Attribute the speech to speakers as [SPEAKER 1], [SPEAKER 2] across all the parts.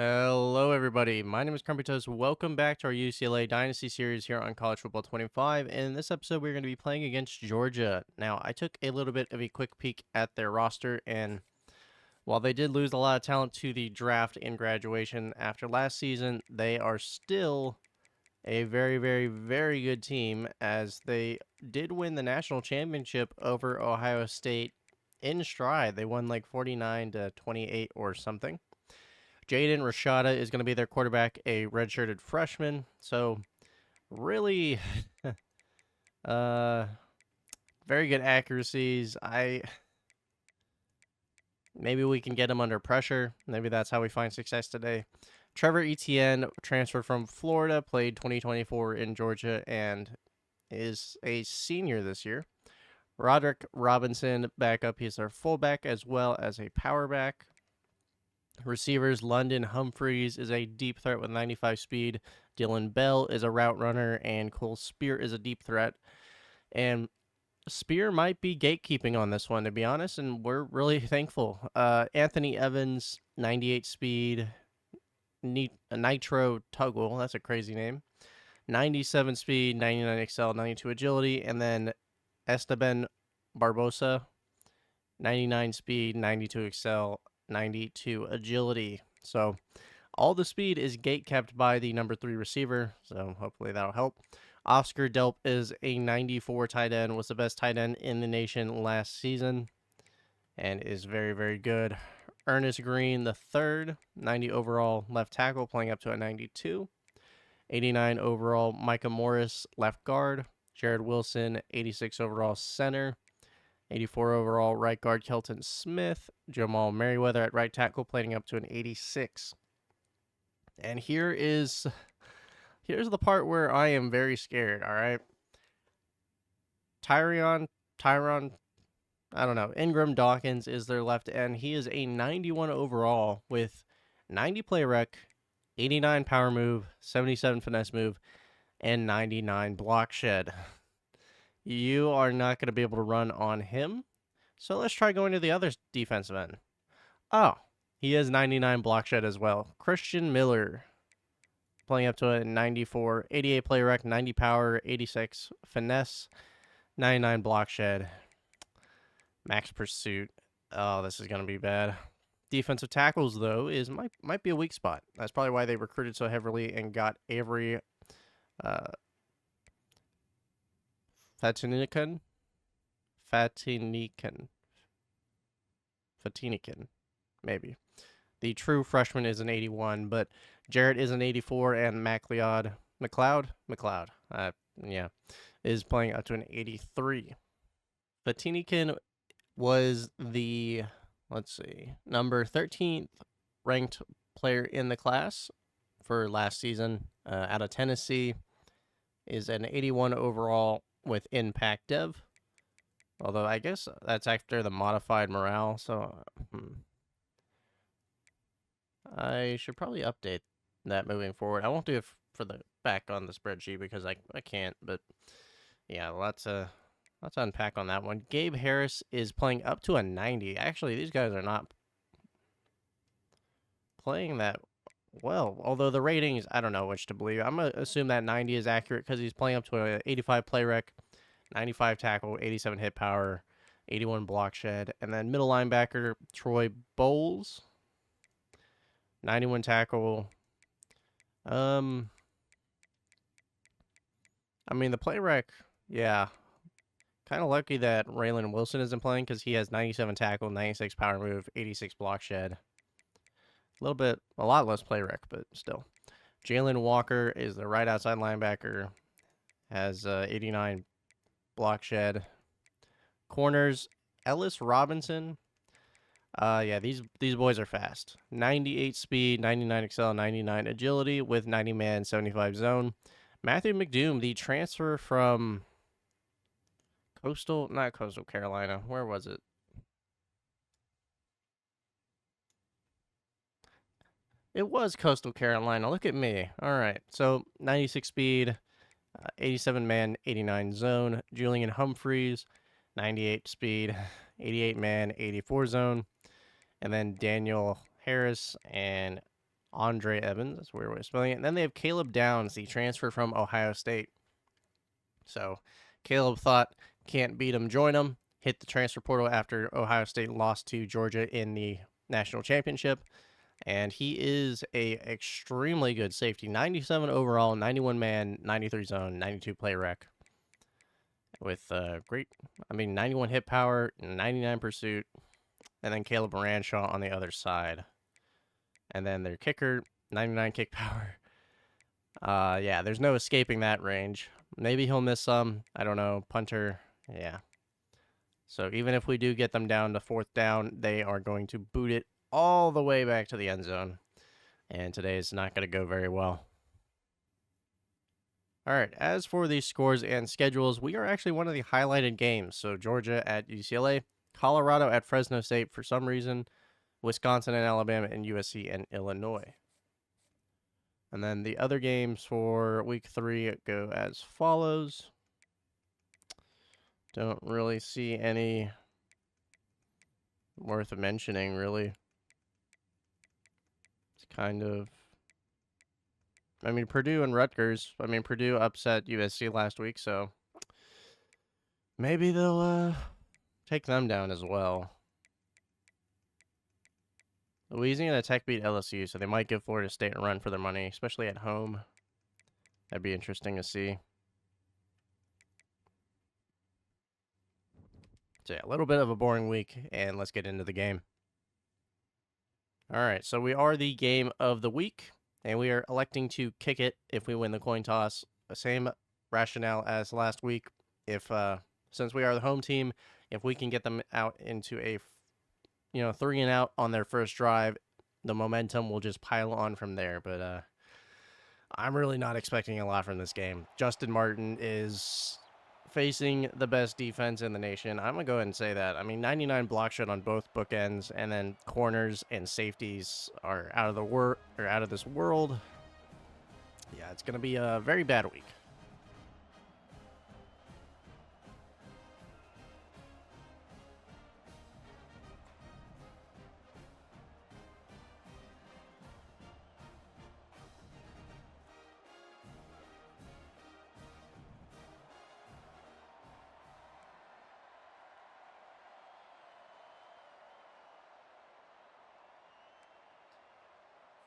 [SPEAKER 1] Hello, everybody. My name is Crumpy. Welcome back to our UCLA Dynasty series here on College Football 25. In this episode, we're going to be playing against Georgia. Now, I took a little bit of a quick peek at their roster, and while they did lose a lot of talent to the draft and graduation after last season, they are still a very, very, very good team as they did win the national championship over Ohio State in stride. They won like 49-28 or something. Jaden Rashada is going to be their quarterback, a redshirted freshman. So, really, uh, very good accuracies. Maybe we can get him under pressure. Maybe that's how we find success today. Trevor Etienne transferred from Florida, played 2024 in Georgia, and is a senior this year. Roderick Robinson, backup. He's their fullback as well as a power back. Receivers, London Humphreys is a deep threat with 95 speed. Dylan Bell is a route runner, and Cole Spear is a deep threat. And Spear might be gatekeeping on this one, to be honest, and we're really thankful. Anthony Evans, 98 speed. Nitro Tugwell, that's a crazy name. 97 speed, 99 excel, 92 agility. And then Esteban Barbosa, 99 speed, 92 excel, 92 agility. So all the speed is gate kept by the number 3 receiver, so hopefully that'll help. Oscar Delp is a 94 tight end, was the best tight end in the nation last season, and is very, very good. Ernest Green, the third, 90 overall left tackle, playing up to a 92. 89 overall, Micah Morris, left guard. Jared Wilson, 86 overall center. 84 overall, right guard Kelton Smith. Jamal Merriweather at right tackle, playing up to an 86. And here's the part where I am very scared, all right? Tyron, I don't know. Ingram Dawkins is their left end. He is a 91 overall with 90 play rec, 89 power move, 77 finesse move, and 99 block shed. You are not going to be able to run on him. So let's try going to the other defensive end. Oh, he has 99 block shed as well. Christian Miller, playing up to a 94, 88 play rec, 90 power, 86 finesse, 99 block shed. Max pursuit. Oh, this is going to be bad. Defensive tackles, though, might be a weak spot. That's probably why they recruited so heavily and got Avery Fatinikan, maybe. The true freshman is an 81, but Jarrett is an 84, and McLeod, is playing up to an 83. Fatinikan was the, number 13th ranked player in the class for last season out of Tennessee, is an 81 overall with impact dev. Although I guess that's after the modified morale, so I should probably update that moving forward. I won't do it for the back on the spreadsheet because I can't, but yeah, let's unpack on that one. Gabe Harris is playing up to a 90. Actually, these guys are not playing that well, although the ratings, I don't know which to believe. I'm going to assume that 90 is accurate because he's playing up to an 85 play rec, 95 tackle, 87 hit power, 81 block shed. And then middle linebacker, Troy Bowles, 91 tackle. I mean, the play rec, yeah. Kind of lucky that Raylan Wilson isn't playing because he has 97 tackle, 96 power move, 86 block shed. A lot less play rec, but still. Jalen Walker is the right outside linebacker, has 89 block shed. Corners, Ellis Robinson. These boys are fast. 98 speed, 99 excel, 99 agility with 90 man, 75 zone. Matthew McDoom, the transfer from not Coastal Carolina. Where was it? It was Coastal Carolina. Look at me. All right. So 96 speed, 87 man, 89 zone. Julian Humphreys, 98 speed, 88 man, 84 zone. And then Daniel Harris and Andre Evans. That's a weird way of spelling it. And then they have Caleb Downs, the transfer from Ohio State. So Caleb thought, can't beat him, join him. Hit the transfer portal after Ohio State lost to Georgia in the national championship. And he is a extremely good safety. 97 overall, 91 man, 93 zone, 92 play rec. With great, 91 hit power, 99 pursuit. And then Caleb Ranshaw on the other side. And then their kicker, 99 kick power. Yeah, there's no escaping that range. Maybe he'll miss some. I don't know. Punter. Yeah. So even if we do get them down to fourth down, they are going to boot it all the way back to the end zone. And today is not going to go very well. All right, as for the scores and schedules, we are actually one of the highlighted games. So Georgia at UCLA, Colorado at Fresno State for some reason, Wisconsin and Alabama, and USC and Illinois. And then the other games for week 3 go as follows. Don't really see any worth mentioning, really. It's kind of... Purdue and Rutgers. Purdue upset USC last week, so maybe they'll take them down as well. Louisiana Tech beat LSU, so they might give Florida State a run for their money, especially at home. That'd be interesting to see. So yeah, a little bit of a boring week, and let's get into the game. All right, so we are the game of the week, and we are electing to kick it if we win the coin toss. The same rationale as last week. If since we are the home team, if we can get them out into a 3 and out on their first drive, the momentum will just pile on from there. But I'm really not expecting a lot from this game. Justin Martin is facing the best defense in the nation. I'm going to go ahead and say that. 99 block shed on both bookends, and then corners and safeties are out of this world. Yeah, it's going to be a very bad week.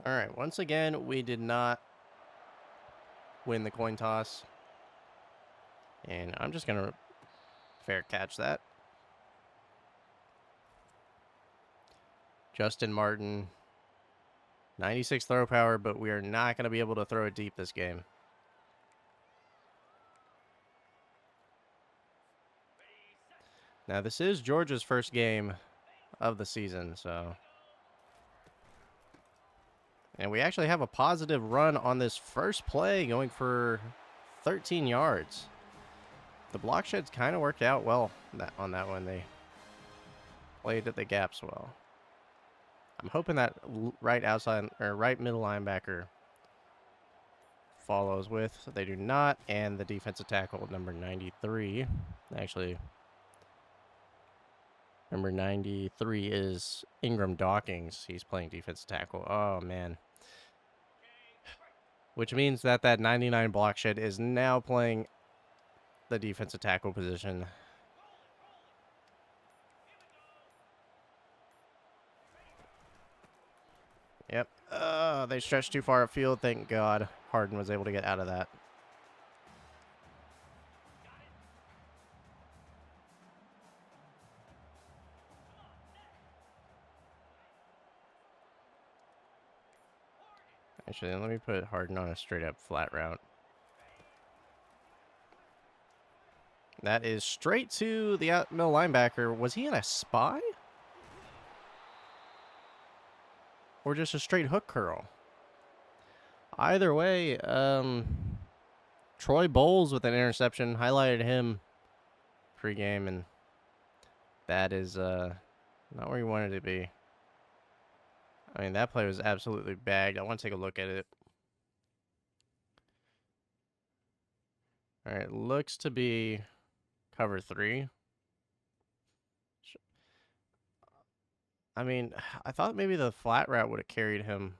[SPEAKER 1] All right, once again, we did not win the coin toss. And I'm just going to fair catch that. Justin Martin, 96 throw power, but we are not going to be able to throw it deep this game. Now, this is Georgia's first game of the season, so... And we actually have a positive run on this first play, going for 13 yards. The block sheds kind of worked out well on that one. They played at the gaps well. I'm hoping that right outside or right middle linebacker follows with. So they do not, and the defensive tackle number 93. Actually, number 93 is Ingram Dawkins. He's playing defensive tackle. Oh, man. Which means that 99 block shed is now playing the defensive tackle position. Yep. They stretched too far upfield. Thank God Harden was able to get out of that. Actually, let me put Harden on a straight-up flat route. That is straight to the middle linebacker. Was he in a spy? Or just a straight hook curl? Either way, Troy Bowles with an interception. Highlighted him pregame, and that is not where you wanted to be. That play was absolutely bagged. I want to take a look at it. All right, looks to be cover 3. I thought maybe the flat route would have carried him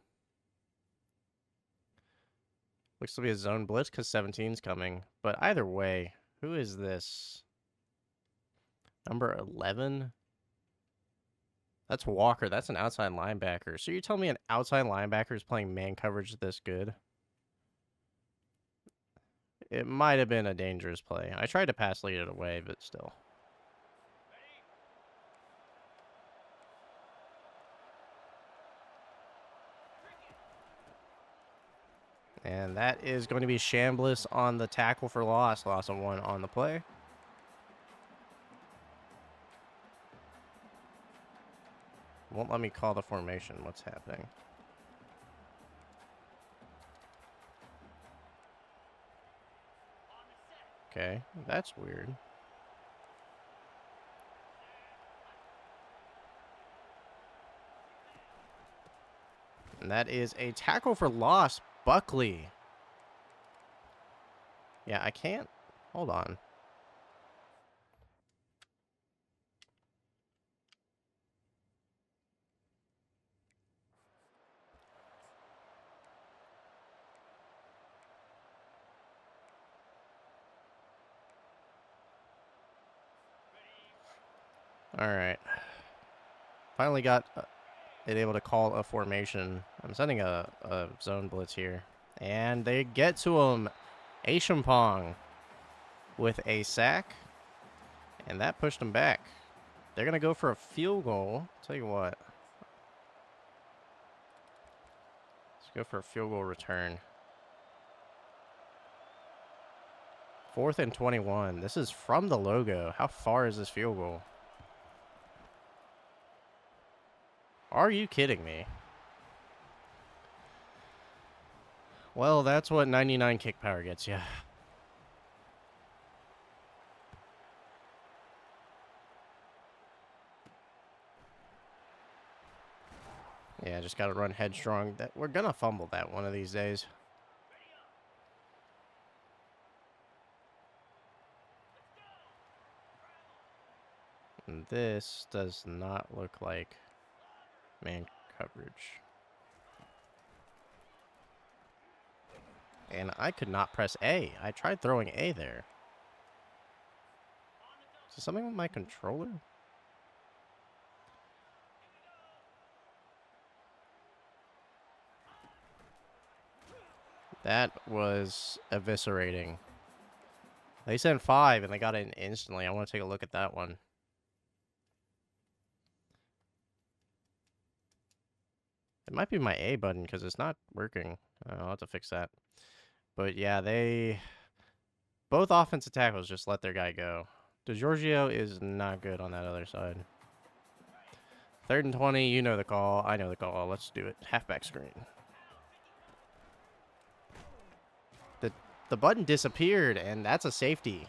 [SPEAKER 1] Looks to be a zone blitz because 17's coming. But either way, who is this? Number 11? That's Walker. That's an outside linebacker. So you tell me an outside linebacker is playing man coverage this good? It might have been a dangerous play. I tried to pass lead it away, but still. And that is going to be Chambliss on the tackle for loss. Loss of 1 on the play. Won't let me call the formation. What's happening? Okay, that's weird. And that is a tackle for loss. Buckley. Yeah, I can't. Hold on. All right. Finally got it able to call a formation. I'm sending a zone blitz here. And they get to him. Ashampong with a sack. And that pushed him back. They're going to go for a field goal. Tell you what. Let's go for a field goal return. 4th and 21. This is from the logo. How far is this field goal? Are you kidding me? Well, that's what 99 kick power gets you. Yeah, just got to run headstrong. We're going to fumble that one of these days. And this does not look like man coverage. And I could not press A. I tried throwing A there. Is there something with my controller? That was eviscerating. They sent 5 and they got it instantly. I want to take a look at that one. It might be my A button because it's not working. I'll have to fix that. But yeah, both offensive tackles just let their guy go. DeGiorgio is not good on that other side. 3rd and 20, you know the call. I know the call. Let's do it. Halfback screen. The button disappeared, and that's a safety.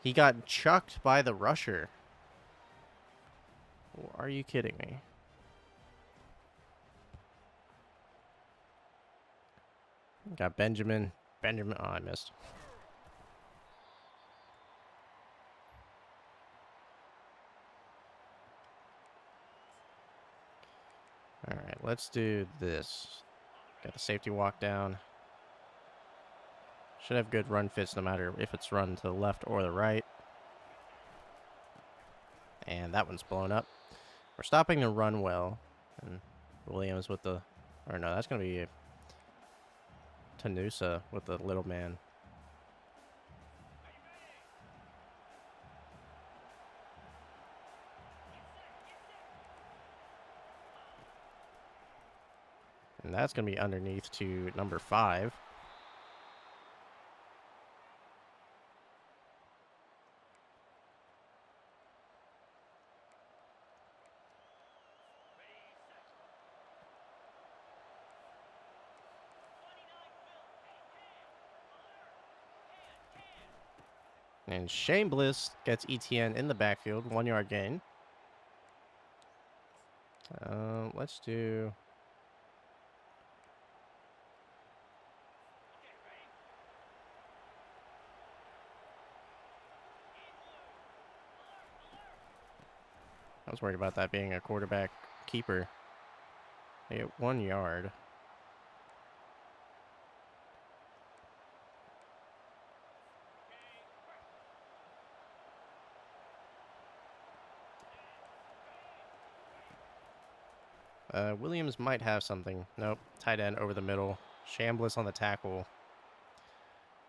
[SPEAKER 1] He got chucked by the rusher. Are you kidding me? Got Benjamin. Oh, I missed. All right, let's do this. Got the safety walk down. Should have good run fits no matter if it's run to the left or the right. And that one's blown up. We're stopping the run well. And Williams with the... Or no, that's going to be Tanusa with the little man. And that's going to be underneath to number 5. And Chambliss gets ETN in the backfield. 1-yard gain. Let's do... I was worried about that being a quarterback keeper. They get 1 yard. Williams might have something. Nope. Tight end over the middle. Chambliss on the tackle.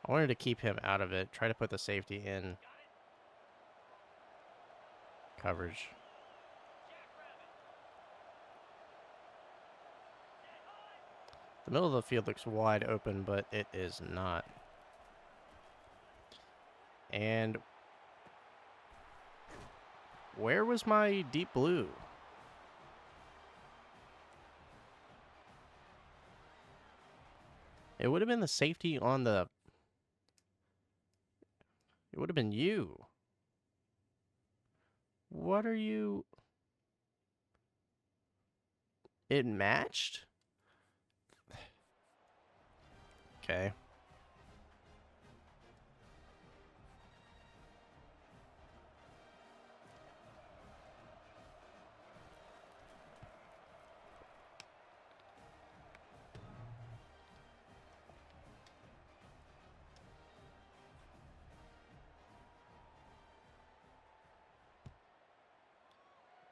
[SPEAKER 1] I wanted to keep him out of it. Try to put the safety in coverage. The middle of the field looks wide open, but it is not. And where was my deep blue? It would have been the safety on the... It would have been you. What are you... It matched? Okay.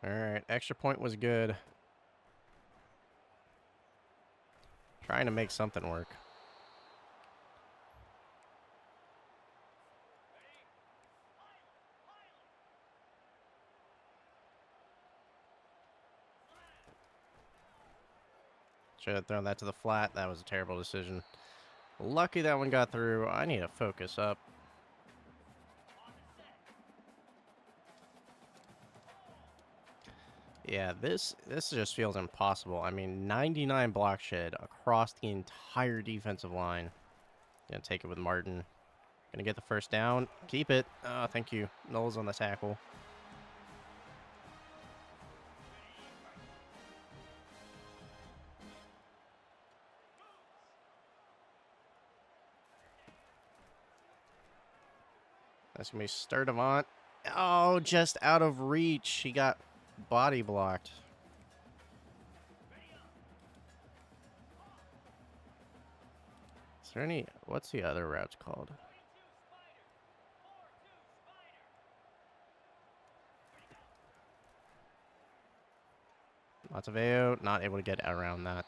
[SPEAKER 1] All right, extra point was good. Trying to make something work. Should have thrown that to the flat. That was a terrible decision. Lucky that one got through. I need to focus up. Yeah, this just feels impossible. I mean, 99 block shed across the entire defensive line. Gonna take it with Martin. Gonna get the first down. Keep it. Oh, thank you. Knowles on the tackle. That's gonna be Sturdivant. Oh, just out of reach. He got body blocked. Is there any... What's the other route called? Mataveo, not able to get around that.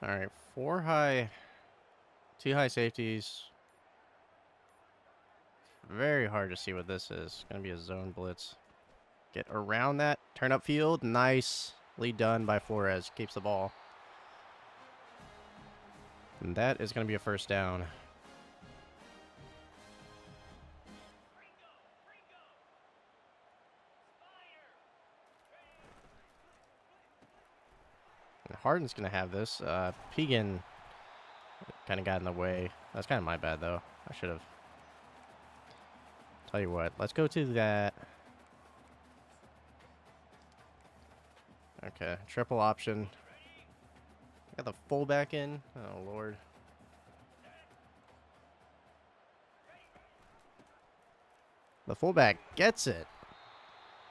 [SPEAKER 1] All right, 2 high safeties. Very hard to see what this is. Gonna be a zone blitz. Get around that. Turn up field. Nicely done by Flores. Keeps the ball. And that is gonna be a first down. And Harden's gonna have this. Pegan kind of got in the way. That's kind of my bad though. I should have. Tell you what, let's go to that. Okay, triple option. Got the fullback in. Oh, Lord. The fullback gets it.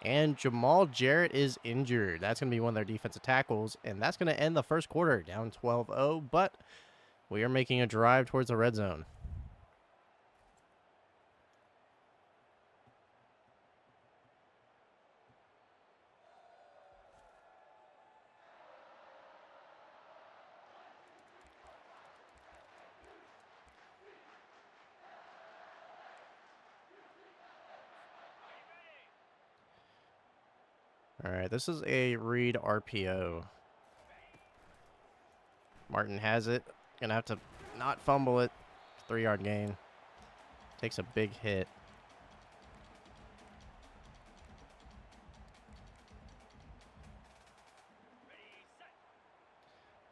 [SPEAKER 1] And Jamal Jarrett is injured. That's going to be one of their defensive tackles. And that's going to end the first quarter down 12-0. But we are making a drive towards the red zone. All right, this is a read RPO. Martin has it. Gonna have to not fumble it. 3-yard gain. Takes a big hit.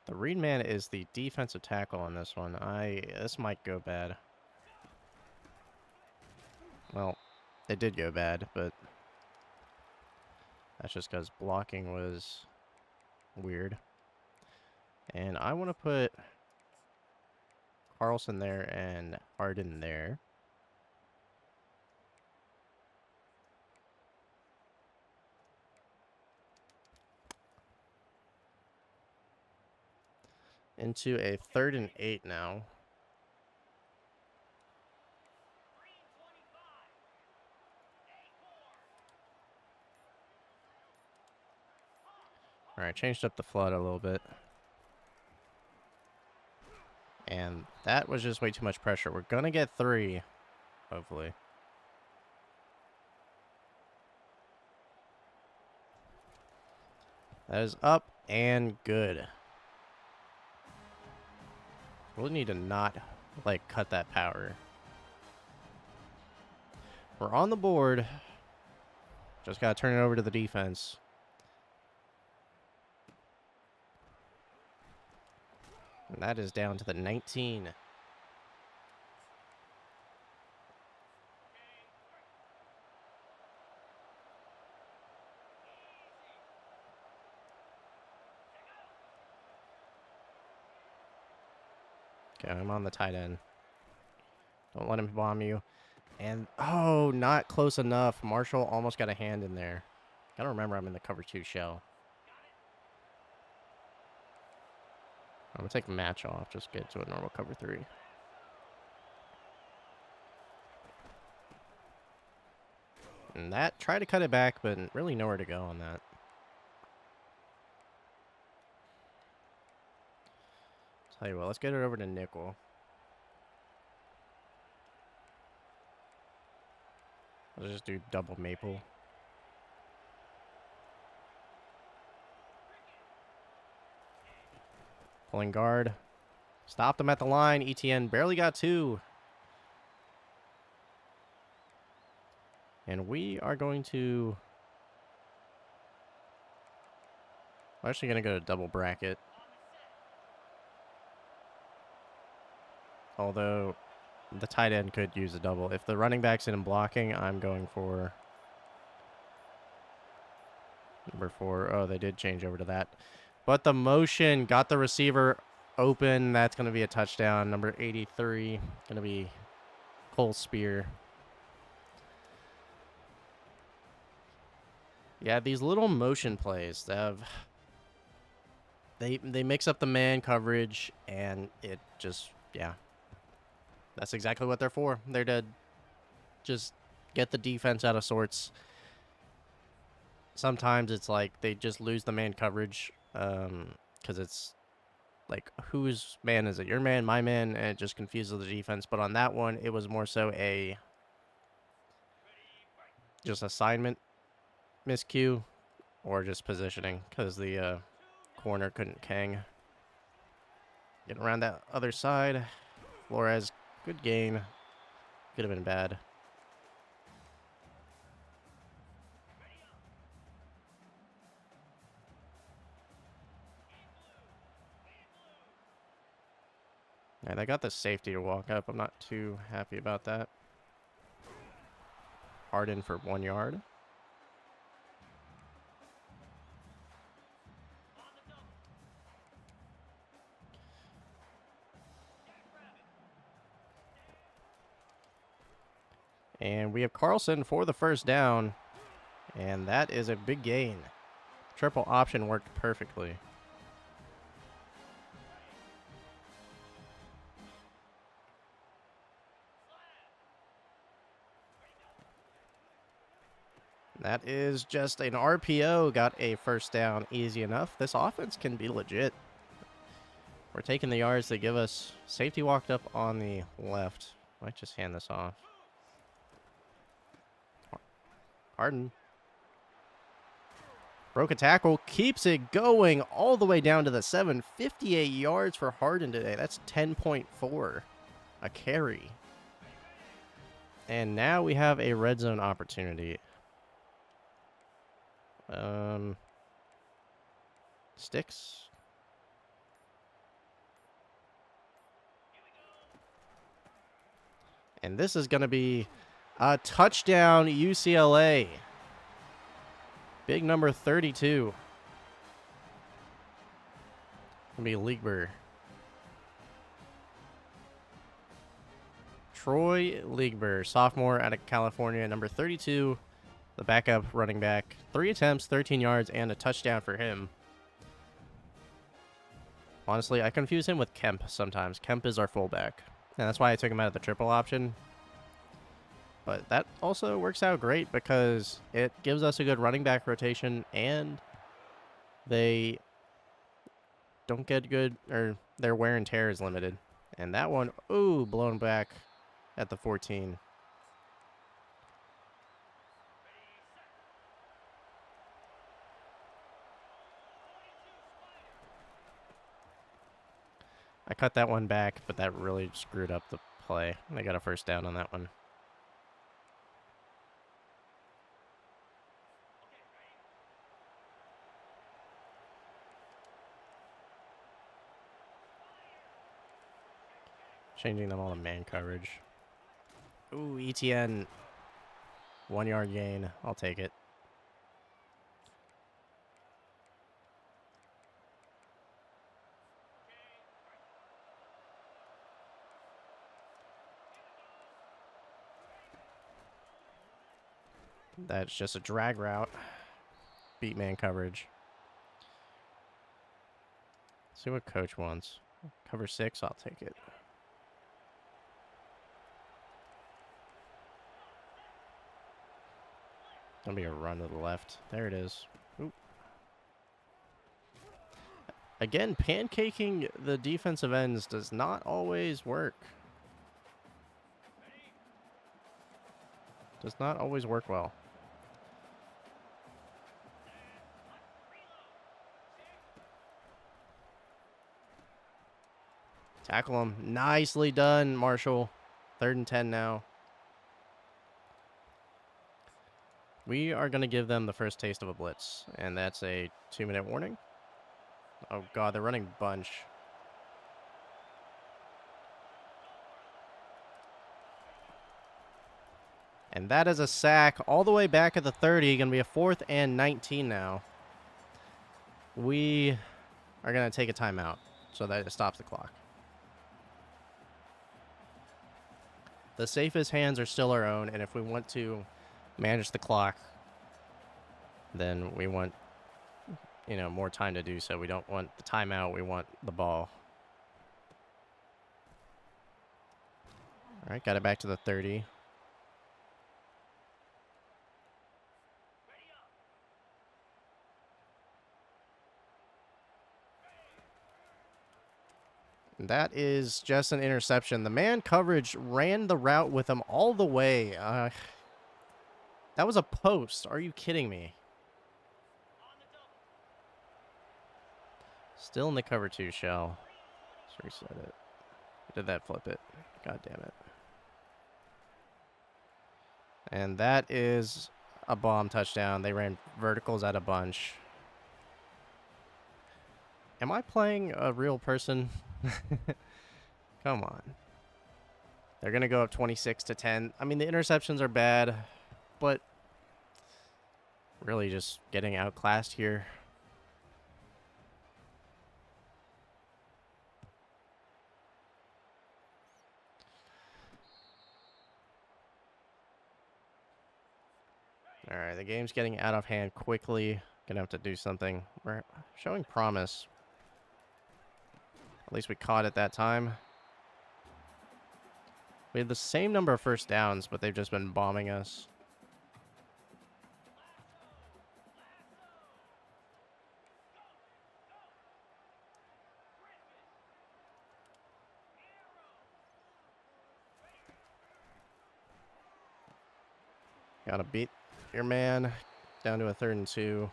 [SPEAKER 1] The read man is the defensive tackle on this one. This might go bad. Well, it did go bad, but that's just because blocking was weird. And I want to put Carlson there and Arden there. Into a 3rd and 8 now. All right, changed up the flood a little bit. And that was just way too much pressure. We're going to get 3, hopefully. That is up and good. We'll need to not, like, cut that power. We're on the board. Just got to turn it over to the defense. And that is down to the 19. Okay, I'm on the tight end. Don't let him bomb you. And, oh, not close enough. Marshall almost got a hand in there. Gotta remember I'm in the cover 2 shell. I'm going to take a match off. Just get to a normal cover 3. And that, try to cut it back, but really nowhere to go on that. Tell you what, let's get it over to nickel. Let's just do double maple. Pulling guard. Stopped him at the line. ETN barely got 2. And we are going to... We're actually going to go to double bracket. Although the tight end could use a double. If the running back's in blocking, I'm going for number 4. Oh, they did change over to that. But the motion got the receiver open. That's going to be a touchdown. Number 83. Going to be Cole Spear. Yeah, these little motion plays, they mix up the man coverage, and it just, yeah. That's exactly what they're for. They're to just get the defense out of sorts. Sometimes it's like they just lose the man coverage because it's like, whose man is it? Your man, my man, and it just confuses the defense. But on that one, it was more so a just assignment miscue or just positioning because the corner couldn't Kang. Get around that other side. Flores, good gain. Could have been bad. Yeah, they got the safety to walk up. I'm not too happy about that. Harden for 1 yard. And we have Carlson for the first down. And that is a big gain. Triple option worked perfectly. That is just an RPO. Got a first down easy enough. This offense can be legit. We're taking the yards they give us. Safety walked up on the left. Might just hand this off. Harden. Broke a tackle. Keeps it going all the way down to the 7. 58 yards for Harden today. That's 10.4. A carry. And now we have a red zone opportunity. Sticks. And this is going to be a touchdown, UCLA. Big number 32. Going to be Liegber. Troy Liegber, sophomore out of California, number 32. The backup running back. 3 attempts, 13 yards, and a touchdown for him. Honestly, I confuse him with Kemp sometimes. Kemp is our fullback. And that's why I took him out of the triple option. But that also works out great because it gives us a good running back rotation and they don't get good, or their wear and tear is limited. And that one, ooh, blown back at the 14. I cut that one back, but that really screwed up the play. They got a first down on that one. Changing them all to man coverage. Ooh, ETN. 1 yard gain. I'll take it. That's just a drag route. Beat man coverage. See what coach wants. Cover 6, I'll take it. Gonna be a run to the left. There it is. Oop. Again, pancaking the defensive ends does not always work. Does not always work well. Tackle him. Nicely done, Marshall. 3rd and 10 now. We are going to give them the first taste of a blitz, and that's a 2-minute warning. Oh, God, they're running bunch. And that is a sack all the way back at the 30. Going to be a 4th and 19 now. We are going to take a timeout so that it stops the clock. The safest hands are still our own, and if we want to manage the clock, then we want, more time to do so. We don't want the timeout. We want the ball. All right, got it back to the 30. That is just an interception. The man coverage ran the route with him all the way. That was a post. Are you kidding me? Still in the cover 2 shell. Let's reset it. Did that flip it? God damn it. And that is a bomb touchdown. They ran verticals at a bunch. Am I playing a real person? Come on. They're going to go up 26-10. I mean, the interceptions are bad, but really just getting outclassed here. All right, the game's getting out of hand quickly. Gonna have to do something. We're showing promise. At least we caught it that time. We had the same number of first downs, but they've just been bombing us. Gotta beat your man. Down to a 3rd and 2.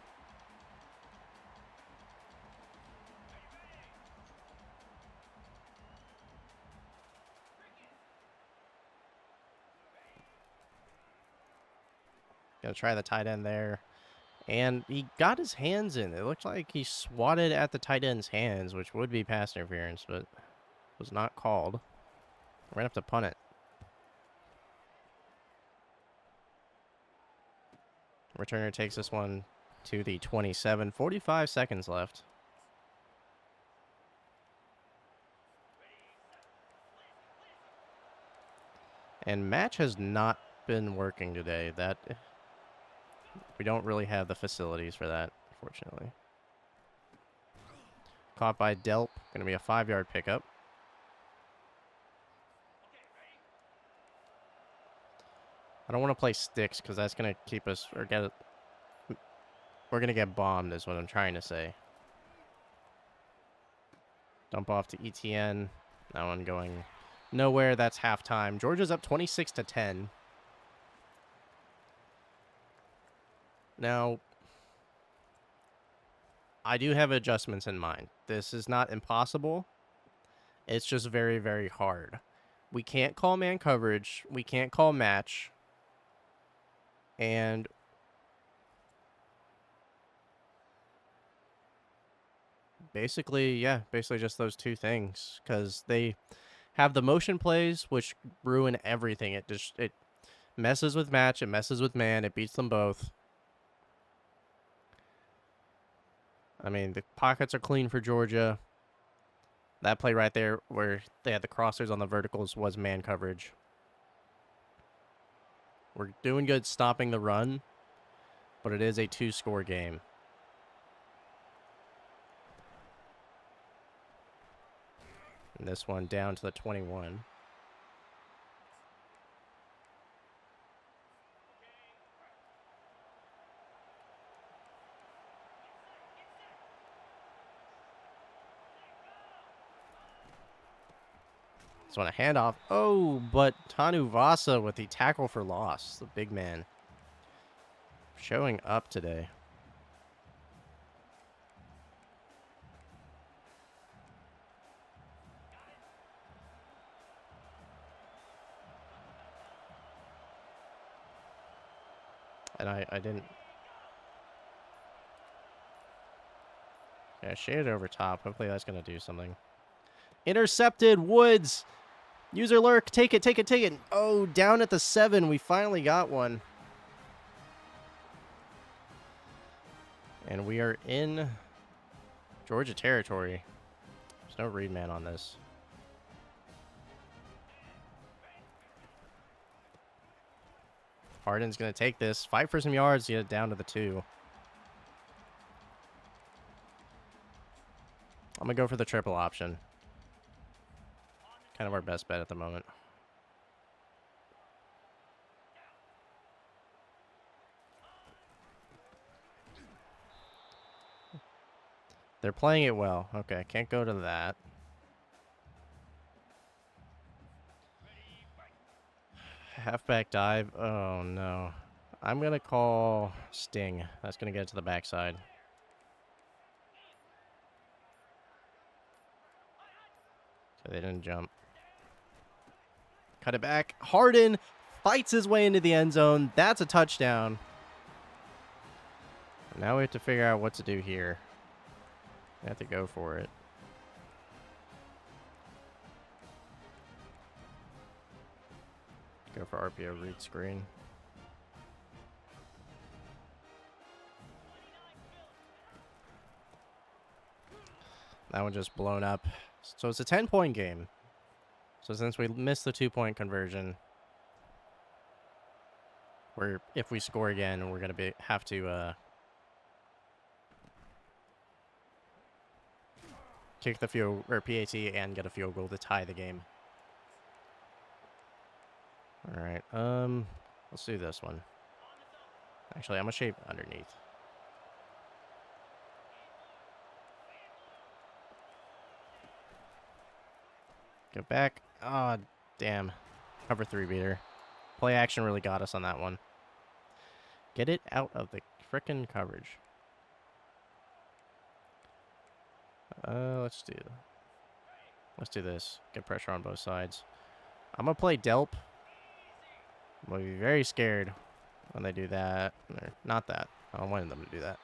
[SPEAKER 1] Gonna try the tight end there. And he got his hands in. It looked like he swatted at the tight end's hands, which would be pass interference, but was not called. We're gonna have to punt it. Returner takes this one to the 27. 45 seconds left. And match has not been working today. That we don't really have the facilities for that, unfortunately. Caught by Delp. Going to be a 5-yard pickup. I don't want to play sticks because that's going to keep us, or get it. We're going to get bombed is what I'm trying to say. Dump off to ETN. That one going nowhere. That's halftime. Georgia's up 26-10. Now, I do have adjustments in mind. This is not impossible. It's just very, very hard. We can't call man coverage. We can't call match. And basically just those two things. Because they have the motion plays, which ruin everything. It messes with match. It messes with man. It beats them both. I mean, the pockets are clean for Georgia. That play right there where they had the crossers on the verticals was man coverage. We're doing good stopping the run, but it is a 2-score game. And this one down to the 21. This one a handoff. Oh, but Tanu Vasa with the tackle for loss. The big man showing up today. And I didn't. Yeah, shaded over top. Hopefully that's going to do something. Intercepted. Woods. User lurk. Take it, take it, take it. Oh, down at the 7. We finally got one. And we are in Georgia territory. There's no read man on this. Harden's going to take this. Fight for some yards to get it down to the 2. I'm going to go for the triple option. Kind of our best bet at the moment. They're playing it well. Okay, can't go to that. Halfback dive. Oh, no. I'm going to call Sting. That's going to get it to the backside. So they didn't jump. Cut it back. Harden fights his way into the end zone. That's a touchdown. Now we have to figure out what to do here. We have to go for it. Go for RPO read screen. That one just blown up. So it's a 10-point game. So since we missed the 2-point conversion, if we score again, we're gonna have to kick the field or PAT and get a field goal to tie the game. All right, let's do this one. Actually, I'm gonna shape underneath. Go back. Ah, oh, damn. Cover 3 beater. Play action really got us on that one. Get it out of the frickin' coverage. Let's do this. Get pressure on both sides. I'm gonna play Delp. I'm gonna be very scared when they do that. Or not that. I don't want them to do that.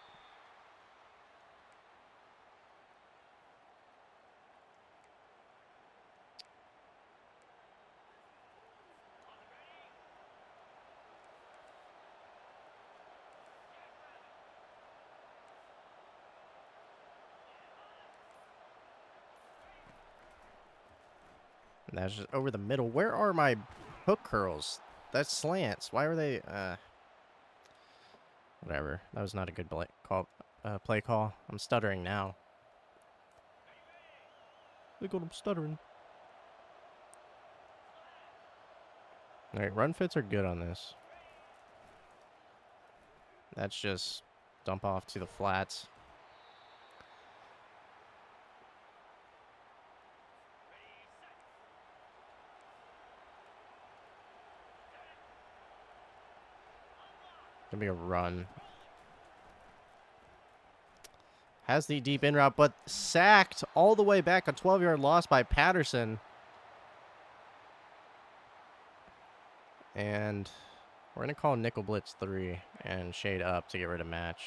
[SPEAKER 1] And that's just over the middle. Where are my hook curls? That's slants. Why were they? Whatever. That was not a good play call. I'm stuttering now. Look what I'm stuttering. All right, run fits are good on this. That's just dump off to the flats. Gonna be a run. Has the deep in route, but sacked all the way back. A 12-yard loss by Patterson. And we're going to call nickel blitz 3 and shade up to get rid of match.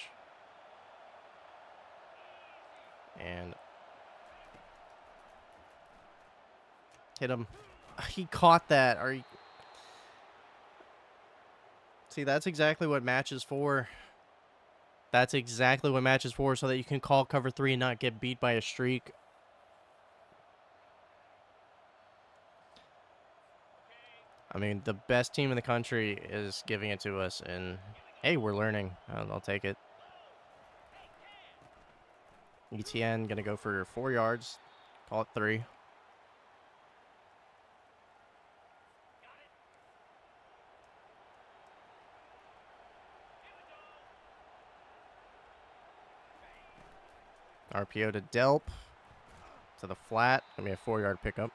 [SPEAKER 1] And hit him. He caught that. Are you... See, that's exactly what match is for. That's exactly what match is for, so that you can call cover 3 and not get beat by a streak. I mean, the best team in the country is giving it to us, and hey, we're learning. I'll take it. ETN going to go for 4 yards. Call it 3. RPO to Delp. To the flat. Going to be a 4-yard pickup.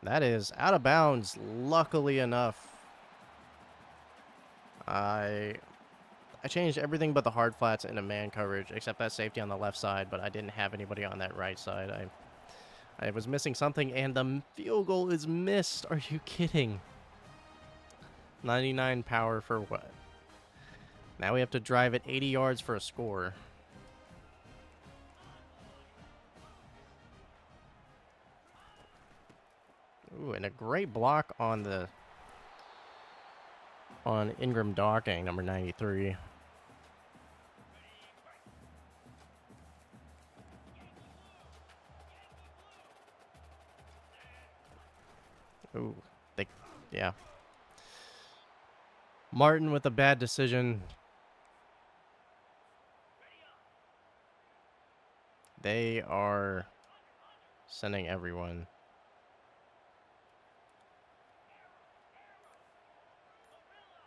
[SPEAKER 1] That is out of bounds, luckily enough. I changed everything but the hard flats into man coverage, except that safety on the left side, but I didn't have anybody on that right side. I was missing something, and the field goal is missed. Are you kidding? 99 power for what? Now we have to drive it 80 yards for a score. Ooh, and a great block on Ingram Docking, number 93. Ooh, yeah. Martin with a bad decision. They are sending everyone.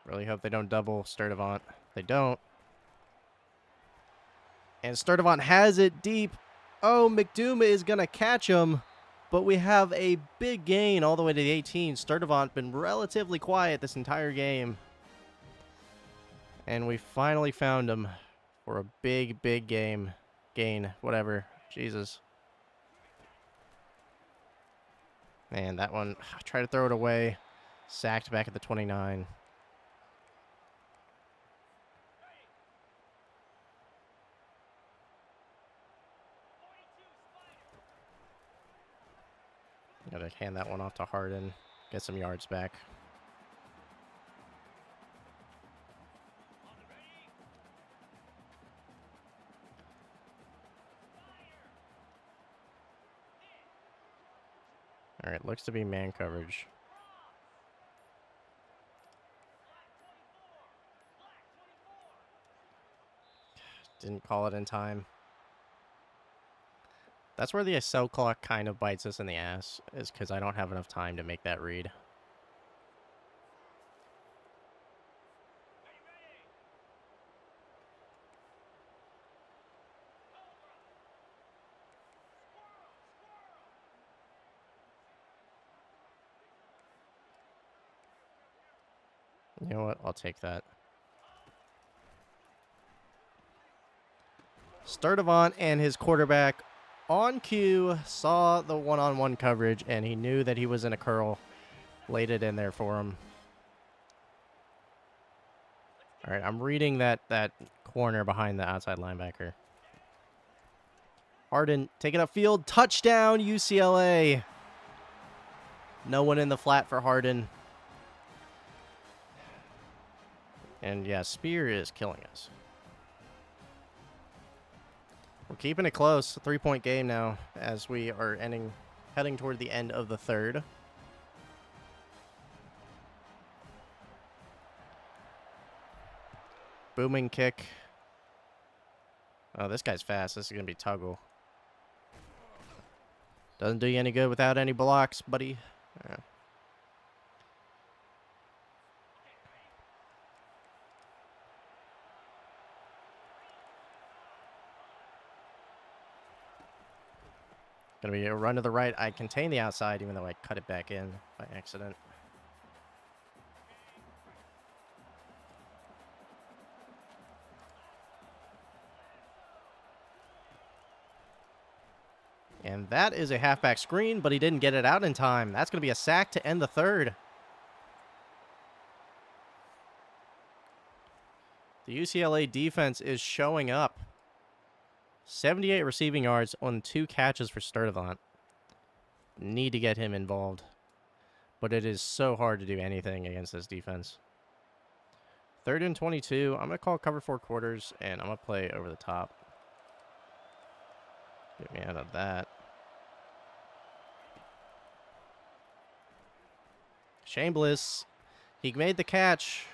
[SPEAKER 1] Really hope they don't double Sturdivant. They don't. And Sturdivant has it deep. Oh, McDouma is going to catch him. But we have a big gain all the way to the 18. Sturdivant been relatively quiet this entire game. And we finally found him for a big, big gain. Whatever. Jesus. Man, that one, I tried to throw it away. Sacked back at the 29. Gotta hand that one off to Harden. Get some yards back. All right, looks to be man coverage. Didn't call it in time. That's where the sell clock kind of bites us in the ass, is because I don't have enough time to make that read. You know what? I'll take that. Sturdivant and his quarterback on cue saw the one-on-one coverage, and he knew that he was in a curl. Laid it in there for him. All right, I'm reading that corner behind the outside linebacker. Harden taking upfield. Touchdown, UCLA. No one in the flat for Harden. And yeah, Spear is killing us. We're keeping it close. A 3-point game now as we are heading toward the end of the third. Booming kick. Oh, this guy's fast. This is going to be Tuggle. Doesn't do you any good without any blocks, buddy. Yeah. Going to be a run to the right. I contain the outside, even though I cut it back in by accident. And that is a halfback screen, but he didn't get it out in time. That's going to be a sack to end the third. The UCLA defense is showing up. 78 receiving yards on 2 catches for Sturdivant. Need to get him involved. But it is so hard to do anything against this defense. 3rd and 22. I'm going to call cover 4 quarters, and I'm going to play over the top. Get me out of that. Shameless. He made the catch,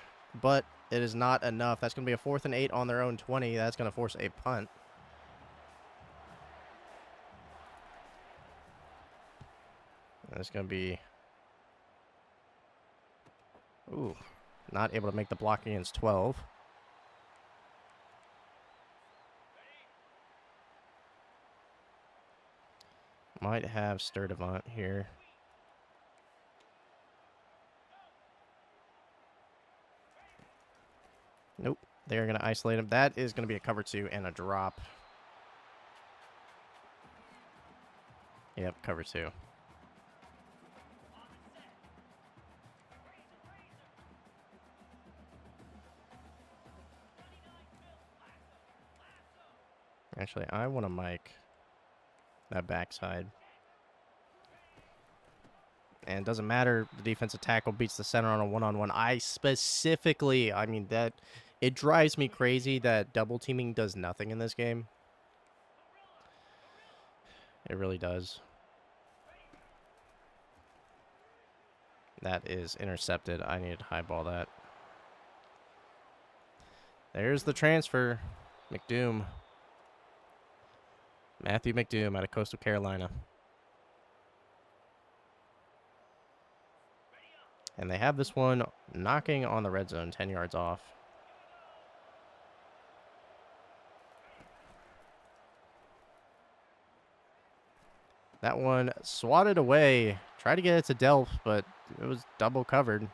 [SPEAKER 1] but it is not enough. That's going to be a 4th and 8 on their own 20. That's going to force a punt. That's going to be... Ooh. Not able to make the block against 12. Might have Sturdivant here. Nope. They're going to isolate him. That is going to be a cover 2 and a drop. Yep, cover 2. Actually, I want to mic that backside. And it doesn't matter. The defensive tackle beats the center on a one-on-one. I mean, that it drives me crazy that double teaming does nothing in this game. It really does. That is intercepted. I need to highball that. There's the transfer. McDoom. Matthew McDoom out of Coastal Carolina. And they have this one knocking on the red zone, 10 yards off. That one swatted away. Tried to get it to Delp, but it was double covered.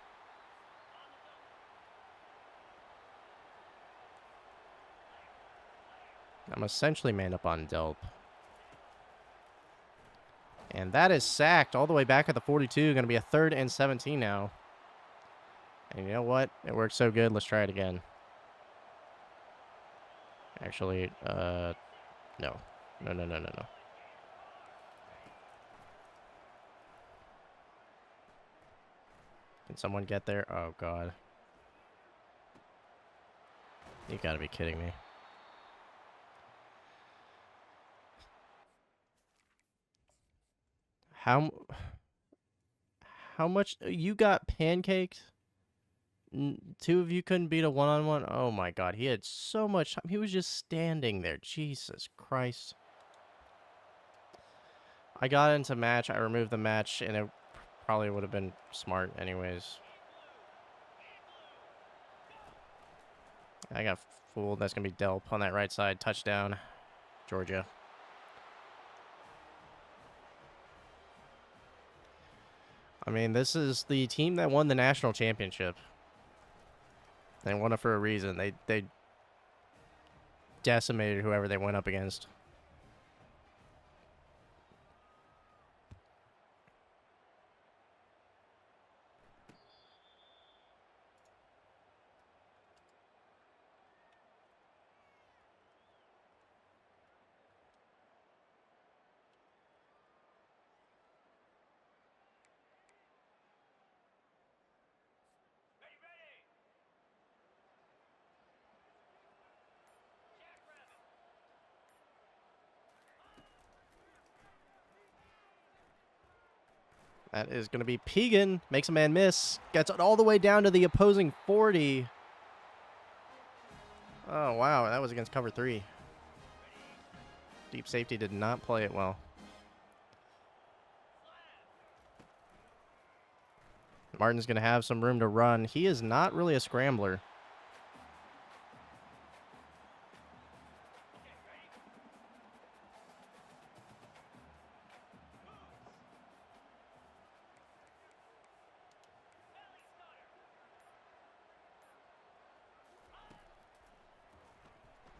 [SPEAKER 1] I'm essentially manned up on Delp. And that is sacked all the way back at the 42. Going to be a 3rd and 17 now. And you know what? It worked so good. Let's try it again. Actually, no. No. Can someone get there? Oh, God. You gotta be kidding me. How much? You got pancaked? 2 of you couldn't beat a one-on-one? Oh, my God. He had so much time. He was just standing there. Jesus Christ. I got into match. I removed the match, and it probably would have been smart anyways. I got fooled. That's going to be Delp on that right side. Touchdown, Georgia. I mean, this is the team that won the national championship. They won it for a reason. They decimated whoever they went up against. That is going to be Pegan. Makes a man miss. Gets it all the way down to the opposing 40. Oh, wow. That was against cover 3. Deep safety did not play it well. Martin's going to have some room to run. He is not really a scrambler.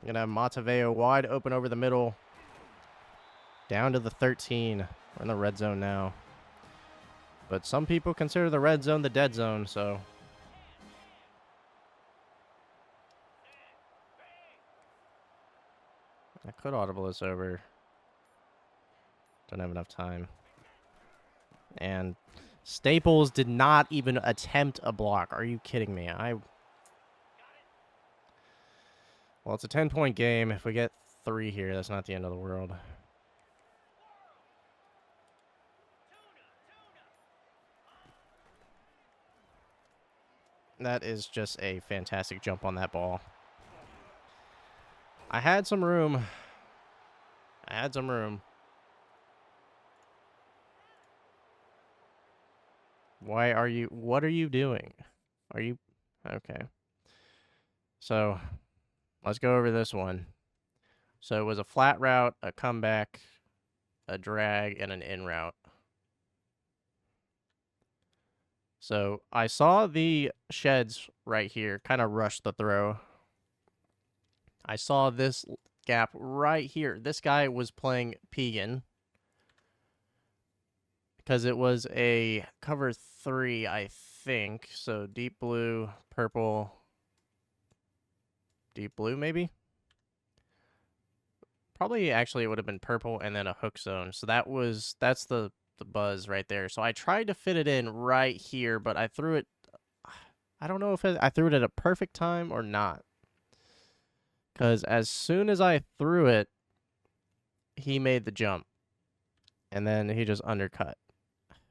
[SPEAKER 1] Gonna have Mataveo wide open over the middle. Down to the 13. We're in the red zone now. But some people consider the red zone the dead zone, so. I could audible this over. Don't have enough time. And Staples did not even attempt a block. Are you kidding me? Well, it's a 10-point game. If we get 3 here, that's not the end of the world. That is just a fantastic jump on that ball. I had some room. What are you doing? Are you, okay. So, let's go over this one. So it was a flat route, a comeback, a drag, and an in route. So I saw the sheds right here kind of rush the throw. I saw this gap right here. This guy was playing Pegan because it was a cover 3, I think. So deep blue, purple, deep blue maybe? Probably actually it would have been purple and then a hook zone. So that's the buzz right there. So I tried to fit it in right here, but I threw it. I don't know if I threw it at a perfect time or not. Because as soon as I threw it, he made the jump. And then he just undercut.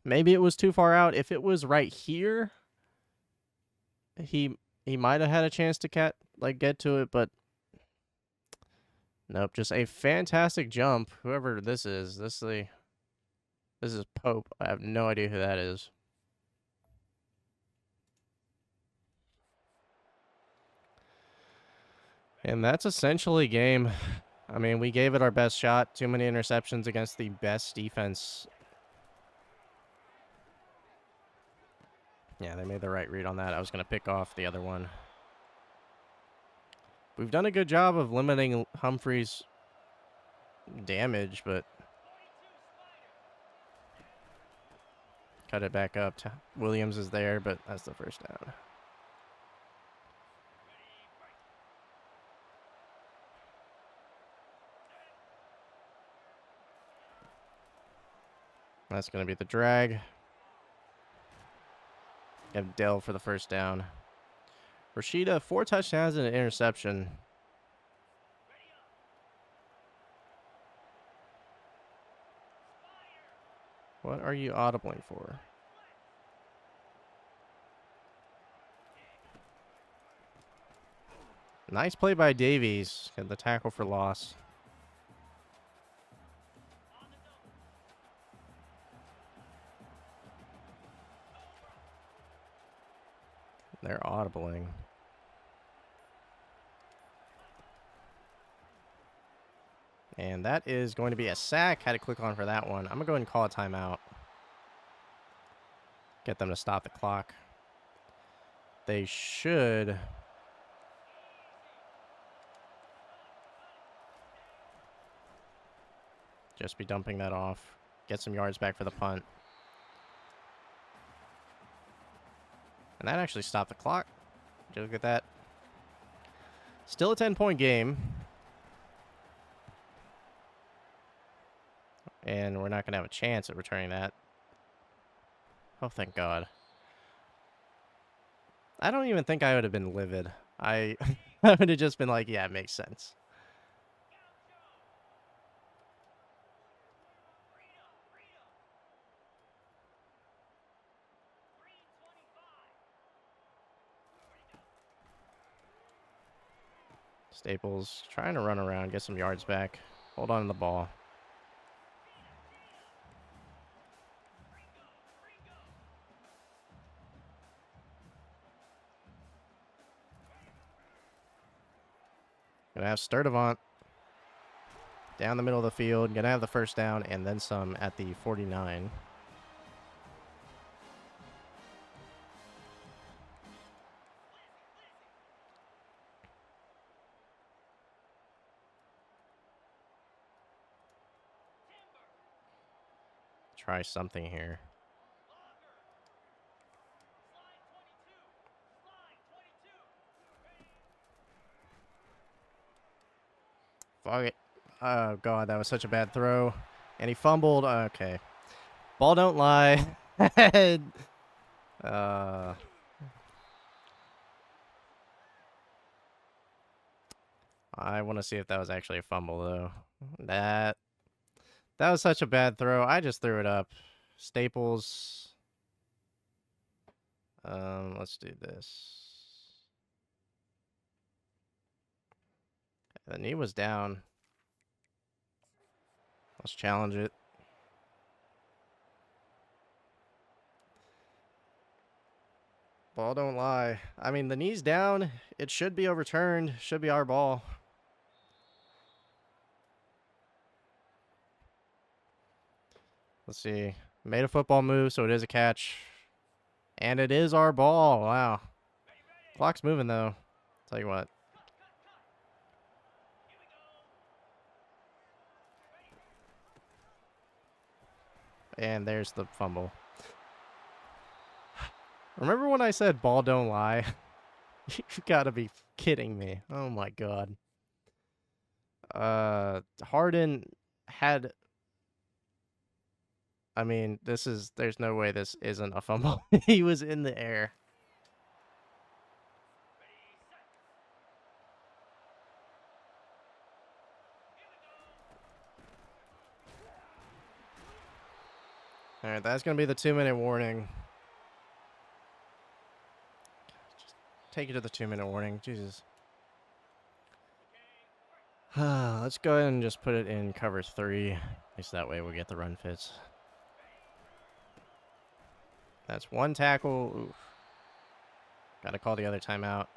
[SPEAKER 1] Maybe it was too far out. If it was right here, he might have had a chance to get to it, but nope. Just a fantastic jump. Whoever this is, this is Pope. I have no idea who that is. And that's essentially game. I mean, we gave it our best shot. Too many interceptions against the best defense. Yeah, they made the right read on that. I was going to pick off the other one. We've done a good job of limiting Humphrey's damage, but cut it back up. Williams is there, but that's the first down. That's going to be the drag. Have Dell for the first down. Rashida, 4 touchdowns and an interception. What are you audibling for? Nice play by Davies. Get the tackle for loss. They're audibling. And that is going to be a sack. Had to click on for that one. I'm going to go ahead and call a timeout. Get them to stop the clock. They should. Just be dumping that off. Get some yards back for the punt. And that actually stopped the clock. Did you look at that? Still a 10-point game. And we're not going to have a chance at returning that. Oh, thank God. I don't even think I would have been livid. I would have just been like, yeah, it makes sense. Staples trying to run around, get some yards back. Hold on to the ball. Gonna have Sturdivant down the middle of the field. Gonna have the first down and then some at the 49. Try something here. Fuck it. Oh, God, that was such a bad throw. And he fumbled. Okay. Ball don't lie. I want to see if that was actually a fumble, though. That was such a bad throw. I just threw it up. Staples. Let's do this. The knee was down. Let's challenge it. Ball don't lie. I mean, the knee's down. It should be overturned. Should be our ball. Let's see. Made a football move, so it is a catch. And it is our ball. Wow. Clock's moving, though. Tell you what. And there's the fumble. Remember when I said ball don't lie? You gotta be kidding me. Oh my god. Harden had... I mean, there's no way this isn't a fumble. He was in the air. Alright, that's gonna be the 2-minute warning. Just take it to the 2-minute warning. Jesus. Let's go ahead and just put it in cover 3. At least that way we'll get the run fits. That's one tackle. Oof. Gotta call the other timeout.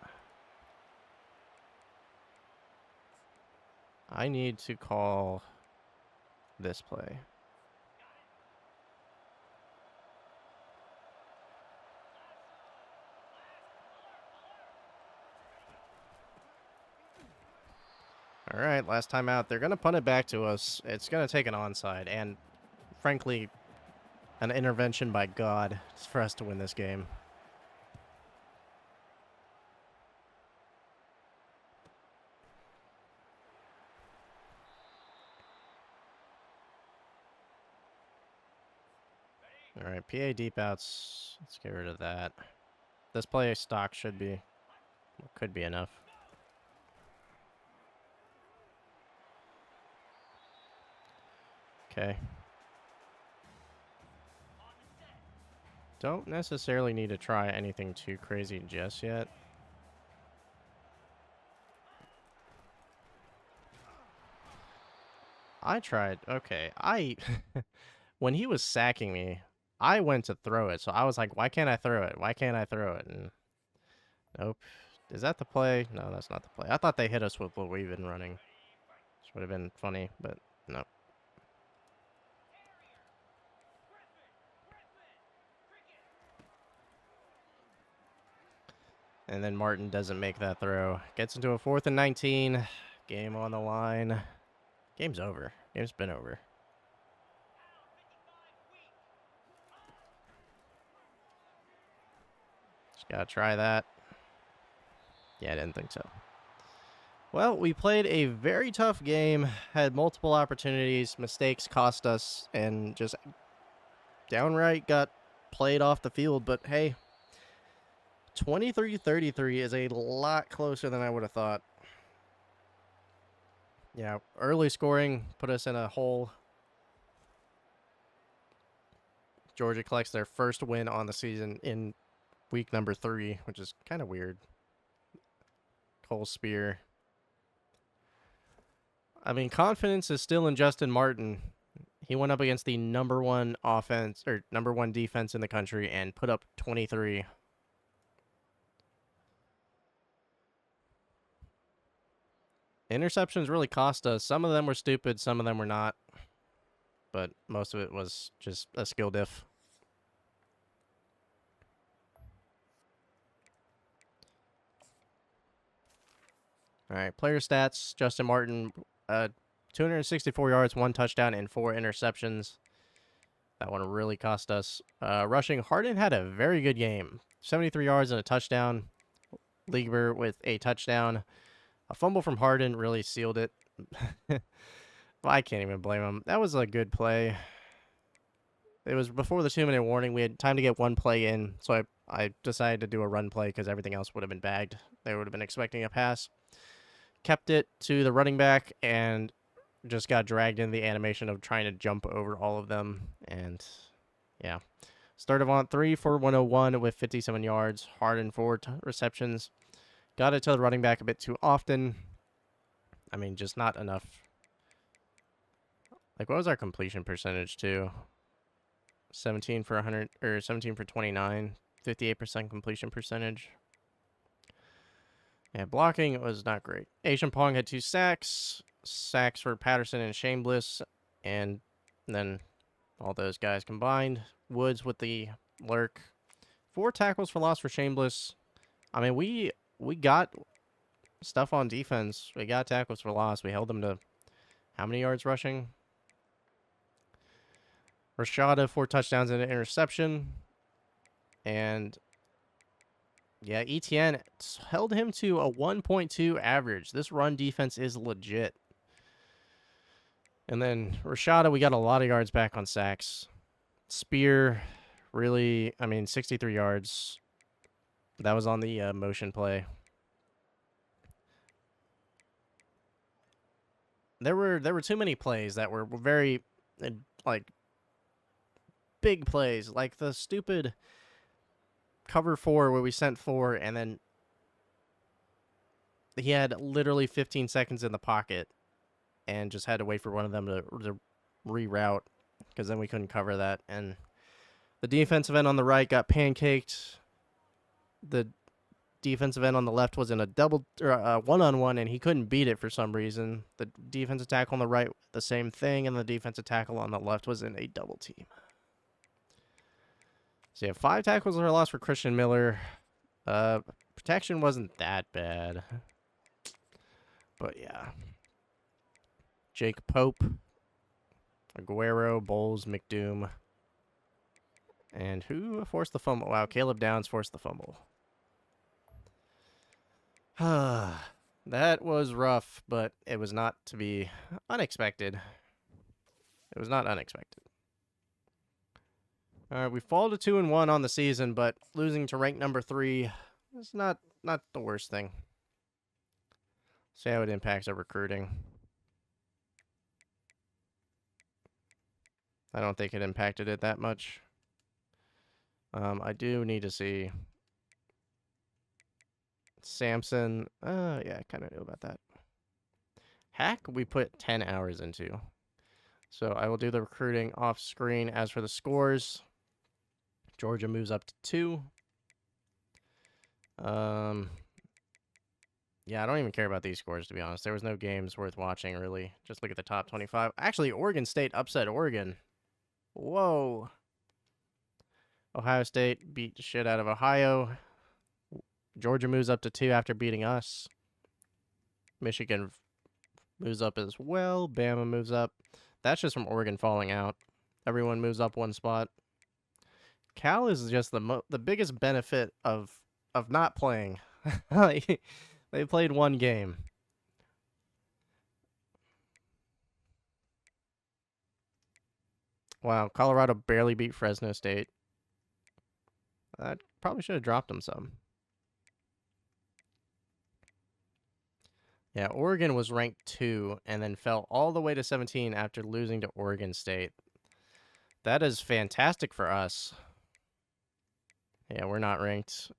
[SPEAKER 1] I need to call this play. All right, last time out. They're going to punt it back to us. It's going to take an onside and, frankly, an intervention by God for us to win this game. All right, PA deep outs. Let's get rid of that. This play stock could be enough. Okay. Don't necessarily need to try anything too crazy just yet. I tried. Okay. When he was sacking me, I went to throw it. So I was like, why can't I throw it? Why can't I throw it? And nope. Is that the play? No, that's not the play. I thought they hit us with what we've been running. Which would have been funny, but no. And then Martin doesn't make that throw. Gets into a 4th and 19. Game on the line. Game's over. Game's been over. Just gotta try that. Yeah, I didn't think so. Well, we played a very tough game. Had multiple opportunities. Mistakes cost us. And just downright got played off the field. But hey, 23-33 is a lot closer than I would have thought. Yeah, early scoring put us in a hole. Georgia collects their first win on the season in week number 3, which is kind of weird. Cole Spear. I mean, confidence is still in Justin Martin. He went up against the number 1 offense or number 1 defense in the country and put up 23. Interceptions really cost us. Some of them were stupid, some of them were not. But most of it was just a skill diff. All right, player stats. Justin Martin, 264 yards, 1 touchdown, and 4 interceptions. That one really cost us. Rushing, Harden had a very good game. 73 yards and a touchdown. Lieber with a touchdown. A fumble from Harden really sealed it. I can't even blame him. That was a good play. It was before the 2-minute warning. We had time to get one play in, so I decided to do a run play because everything else would have been bagged. They would have been expecting a pass. Kept it to the running back and just got dragged in the animation of trying to jump over all of them. And, yeah. Sturdivant 3 for 101 with 57 yards. Harden 4 receptions. Got it to the running back a bit too often. I mean, just not enough. Like, what was our completion percentage, too? 17 for 100, or 17 for 29. 58% completion percentage. Yeah, blocking was not great. Asian Pong had 2 sacks. Sacks for Patterson and Shameless. And then all those guys combined. Woods with the lurk. 4 tackles for loss for Shameless. I mean, we got stuff on defense. We got tackles for loss. We held them to how many yards rushing? Rashada, 4 touchdowns and an interception. And yeah, ETN held him to a 1.2 average. This run defense is legit. And then Rashada, we got a lot of yards back on sacks. Spear, really, I mean, 63 yards. That was on the motion play. There were too many plays that were very, like, big plays. Like the stupid cover 4 where we sent 4 and then he had literally 15 seconds in the pocket and just had to wait for one of them to reroute because then we couldn't cover that. And the defensive end on the right got pancaked. The defensive end on the left was in a double or one-on-one, and he couldn't beat it for some reason. The defensive tackle on the right, the same thing, and the defensive tackle on the left was in a double team. So yeah, 5 tackles for loss for Christian Miller. Protection wasn't that bad. But yeah. Jake Pope, Aguero, Bowles, McDoom. And who forced the fumble? Wow, Caleb Downs forced the fumble. That was rough, but it was not to be unexpected. It was not unexpected. All right, we fall to 2-1 on the season, but losing to ranked number 3 is not the worst thing. See how it impacts our recruiting. I don't think it impacted it that much. I do need to see Samson. Yeah, I kind of knew about that. Hack, we put 10 hours into. So I will do the recruiting off screen. As for the scores, Georgia moves up to 2. Yeah, I don't even care about these scores, to be honest. There was no games worth watching, really. Just look at the top 25. Actually, Oregon State upset Oregon. Whoa. Ohio State beat the shit out of Ohio. Georgia moves up to 2 after beating us. Michigan moves up as well. Bama moves up. That's just from Oregon falling out. Everyone moves up 1 spot. Cal is just the biggest benefit of not playing. They played 1 game. Wow, Colorado barely beat Fresno State. I probably should have dropped them some. Yeah, Oregon was ranked 2 and then fell all the way to 17 after losing to Oregon State. That is fantastic for us. Yeah, we're not ranked.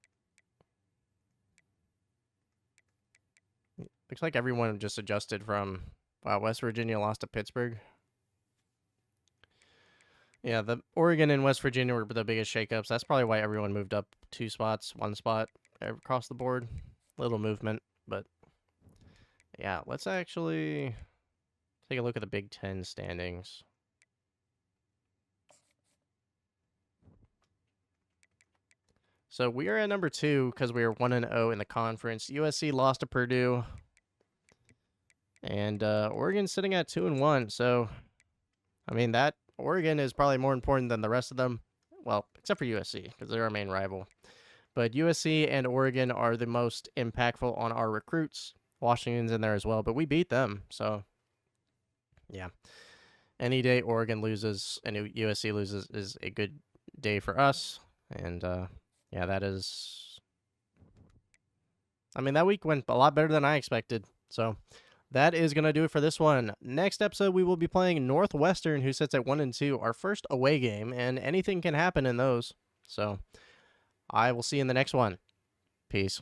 [SPEAKER 1] Looks like everyone just adjusted from... Wow, West Virginia lost to Pittsburgh. Yeah, the Oregon and West Virginia were the biggest shakeups. That's probably why everyone moved up 2 spots, 1 spot across the board. Little movement, but... Yeah, let's actually take a look at the Big Ten standings. So we are at number 2 because we are 1-0 in the conference. USC lost to Purdue. And Oregon's sitting at 2-1. So, I mean, that Oregon is probably more important than the rest of them. Well, except for USC, because they're our main rival. But USC and Oregon are the most impactful on our recruits. Washington's in there as well, but we beat them. So, yeah. Any day Oregon loses and USC loses is a good day for us. And, yeah, that is... I mean, that week went a lot better than I expected. So, that is going to do it for this one. Next episode, we will be playing Northwestern, who sits at 1-2, our first away game, and anything can happen in those. So, I will see you in the next one. Peace.